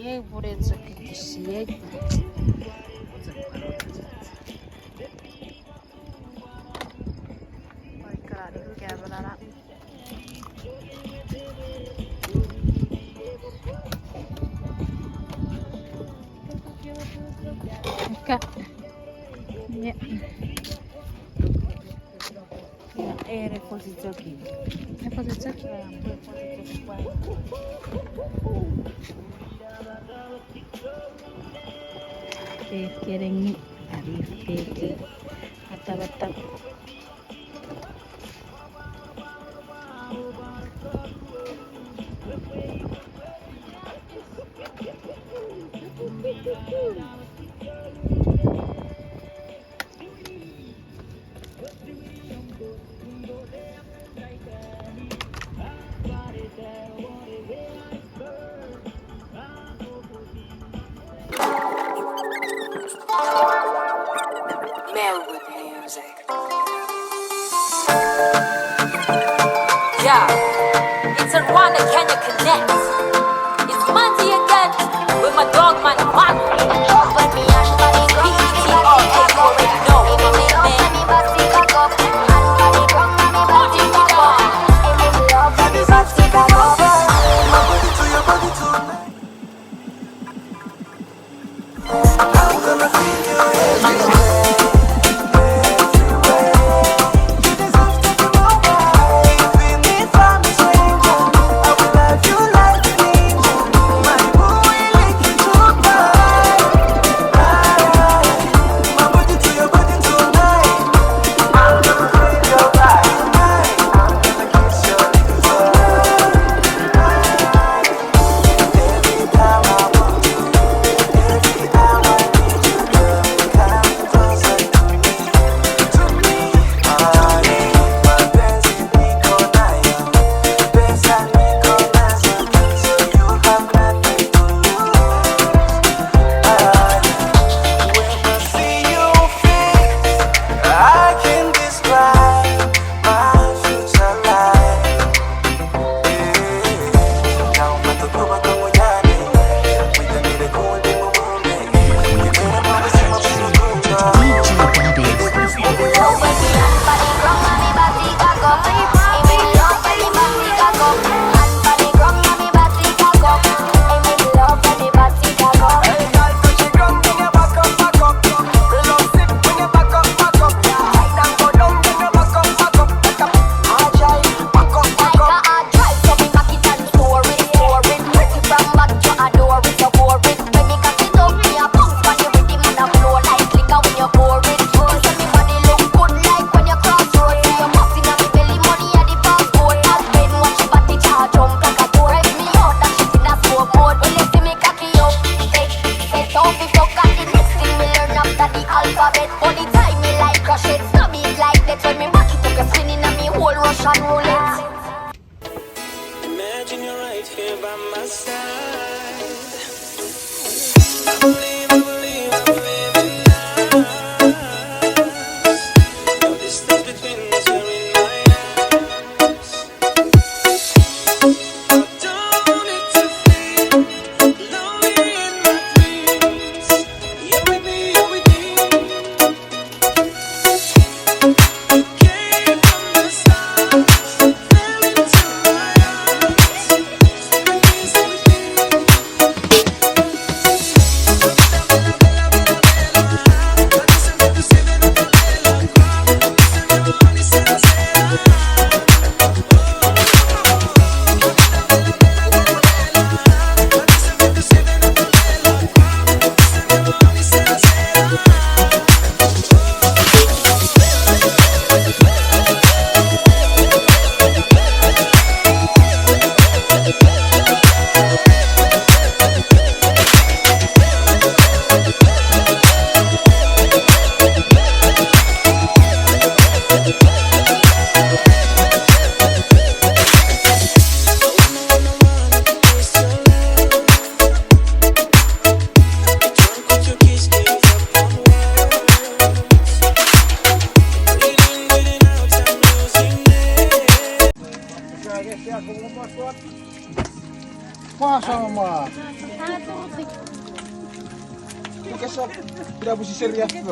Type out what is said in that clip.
एक बुढेचं किती एक क्या बना रहा è repożyczki. Repożyczki? Piring arif piring bata-bata. Yeah, it's a Rwanda, can you connect? It's Monday again with my dog man, Pwan Non. Imagine you're right here by my side. I believe in us. No distance between us, you're in my eyes. I don't need to feel lonely in my dreams. You're with me, you're with me. You came from the stars, fell into my arms. Bring me something. Sama. Kasi tidak mesti serius bro.